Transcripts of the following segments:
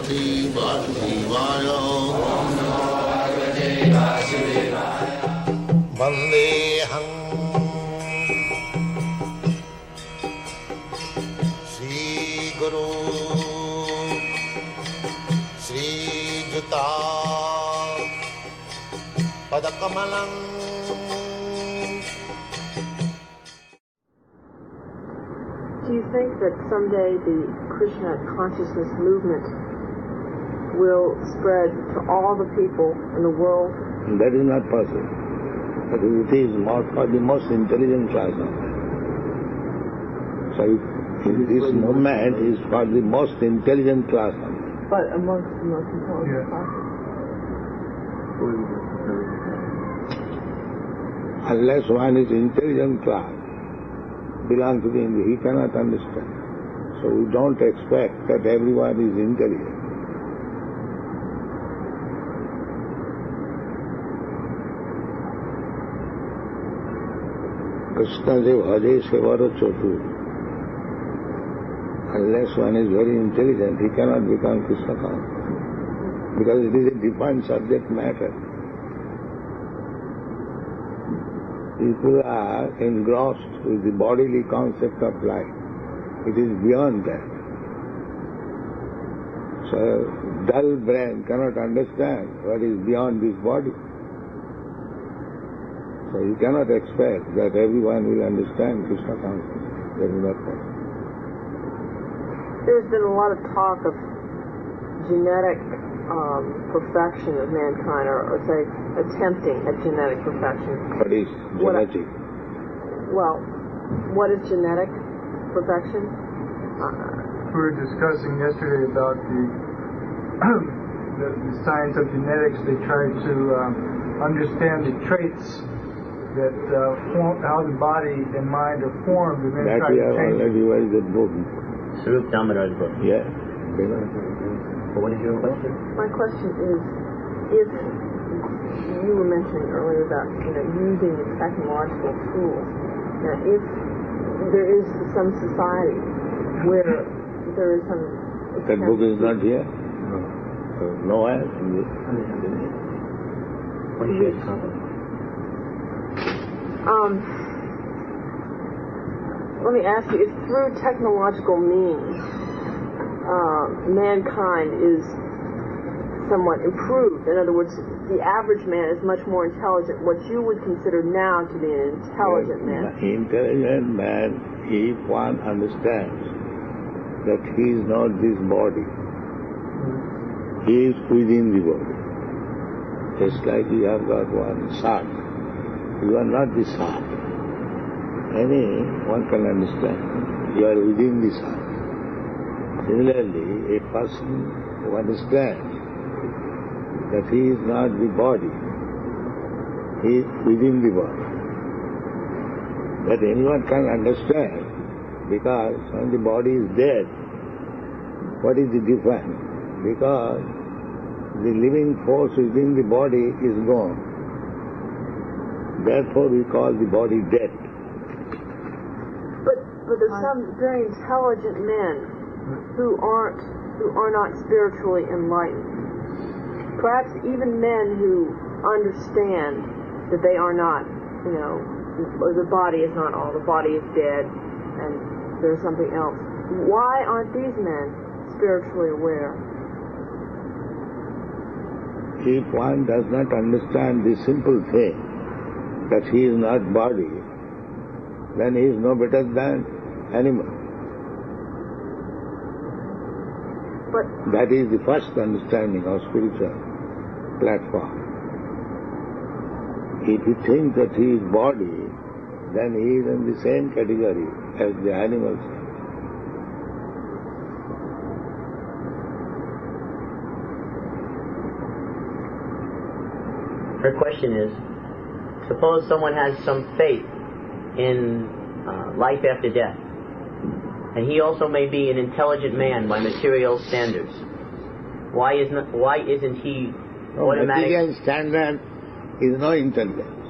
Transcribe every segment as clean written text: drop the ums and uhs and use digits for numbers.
Bhagavate Vasudevaya. Om Namo Bhagavate Vasudevaya. Vandeham Sri Guru Sri Juta Padakamalam. Do you think that someday the Krishna consciousness movement will spread to all the people in the world? That is not possible. But it is more for the most intelligent class of man. So this movement is for the most intelligent class of man. But amongst the most intelligent classes? Unless one is intelligent class, belongs to the India, he cannot understand. So we don't expect that everyone is intelligent. Krishna says, Bhaje Sevaro Chotu. Unless one is very intelligent, he cannot become Krishna conscious. Because it is a defined subject matter. People are engrossed with the bodily concept of life. It is beyond that. So a dull brain cannot understand what is beyond this body. So you cannot expect that everyone will understand Krishna consciousness. That is not possible. There's been a lot of talk of genetic perfection of mankind, or say, attempting at genetic perfection. What is genetic? Well, what is genetic perfection? We were discussing yesterday about the science of genetics. They tried to understand the traits that how the body and mind are formed, and then that try we to have change already read the book. Swarup Damodar's book. Yeah. What is your question? My question is, if you were mentioning earlier about using the technological tools, now if there is some society where there is some That book is not here? No. Nowhere? What is your comment? Let me ask you, if through technological means mankind is somewhat improved, in other words, the average man is much more intelligent, what you would consider now to be an intelligent man. Intelligent man, if one understands that he is not this body, he is within the body. Just like you have got one sun, you are not the sun. Anyone can understand, you are within the sun. Similarly, a person who understands that he is not the body, he is within the body. That anyone can understand, because when the body is dead, what is the difference? Because the living force within the body is gone. Therefore we call the body dead. But there's some very intelligent men who are not spiritually enlightened. Perhaps even men who understand that they are not, or the body is not all, the body is dead, and there's something else. Why aren't these men spiritually aware? If one does not understand the simple thing, that he is not body, then he is no better than animal. But that is the first understanding of spiritual platform. If you think that he is body, then he is in the same category as the animals. Her question is, suppose someone has some faith in life after death, and he also may be an intelligent man by material standards. Why isn't he automatic? Material standard is no intelligence.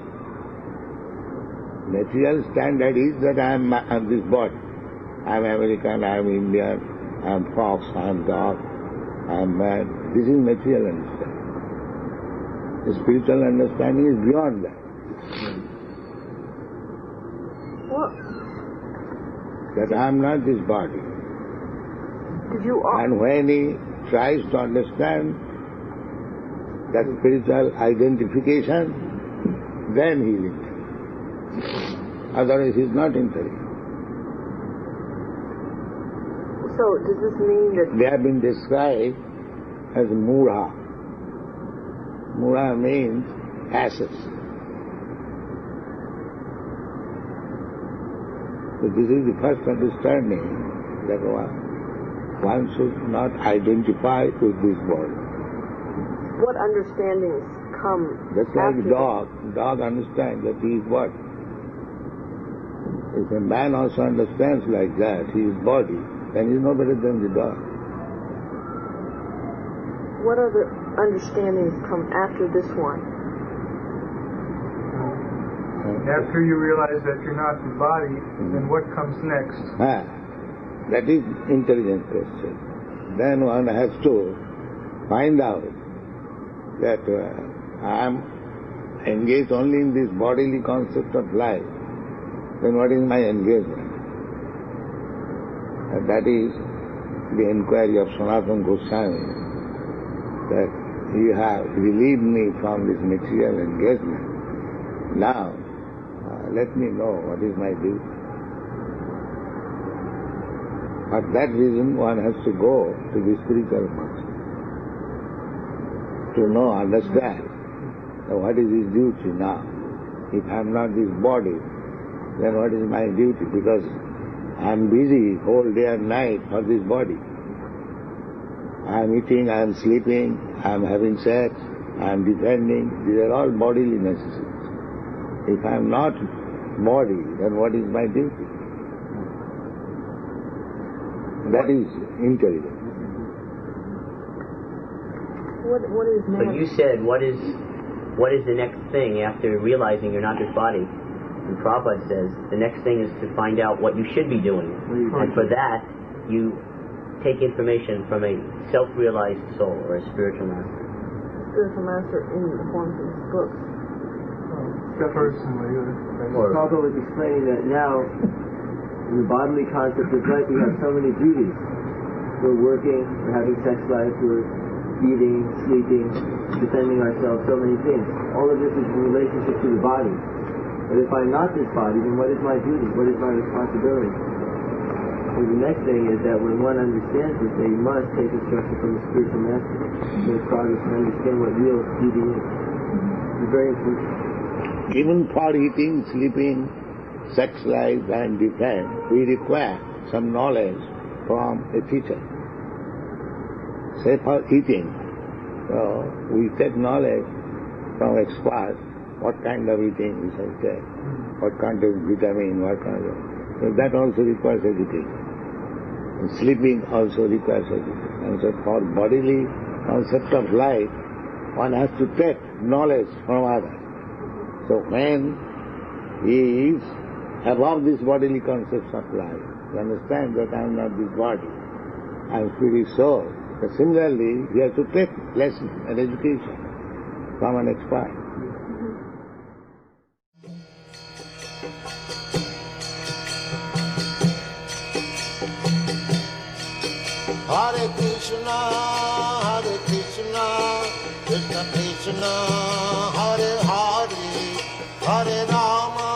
Material standard is that I am this body. I am American, I am Indian, I am fox, I am dog. I am mad. This is material understanding. The spiritual understanding is beyond that. What? That I am not this body. Did you? And when he tries to understand that spiritual identification, then he will enter. Otherwise he is not entering. So does this mean that They have been described as mudha. Mudha means asses. So this is the first understanding that one should not identify with this body. what understandings come Just like after dog. Dog understands that he is what? If a man also understands like that, he is body, then he is no better than the dog. What other understandings come after this one? After you realize that you're not the body, then what comes next? That is intelligent question. Then one has to find out that I am engaged only in this bodily concept of life. Then what is my engagement? And that is the inquiry of Sanatana Goswami, that you have relieved me from this material engagement. Now, let me know what is my duty. For that reason, one has to go to the spiritual master to know, understand what is his duty now. If I am not this body, then what is my duty? Because I am busy whole day and night for this body. I am eating, I am sleeping, I am having sex, I am defending. These are all bodily necessities. If I am not body, then what is my duty? That is intelligence. What is man? But you said, what is the next thing after realizing you're not this body? And Prabhupada says, the next thing is to find out what you should be doing. And for that, you take information from a self-realized soul or a spiritual master. Spiritual master in the form of his books. Personally. Prabhupada was explaining that now, in the bodily concept of life, we have so many duties. We're working, we're having sex life, we're eating, sleeping, defending ourselves, so many things. All of this is in relationship to the body. But if I'm not this body, then what is my duty? What is my responsibility? So the next thing is that when one understands this, they must take instruction from the spiritual master to make progress and understand what real duty is. It's very important. Even for eating, sleeping, sex life and defense, we require some knowledge from a teacher. Say for eating, we take knowledge from experts, what kind of eating we shall take, what kind of vitamin, what kind of... So that also requires education. And sleeping also requires education. And so for bodily concept of life, one has to take knowledge from others. So when he is above this bodily concepts of life, he understands that I am not this body, I am spirit soul. But similarly, he has to take lessons and education from an expert. Hare Krishna, Krishna Krishna, Hare Hare, Hare Rama,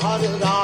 Hare Rama.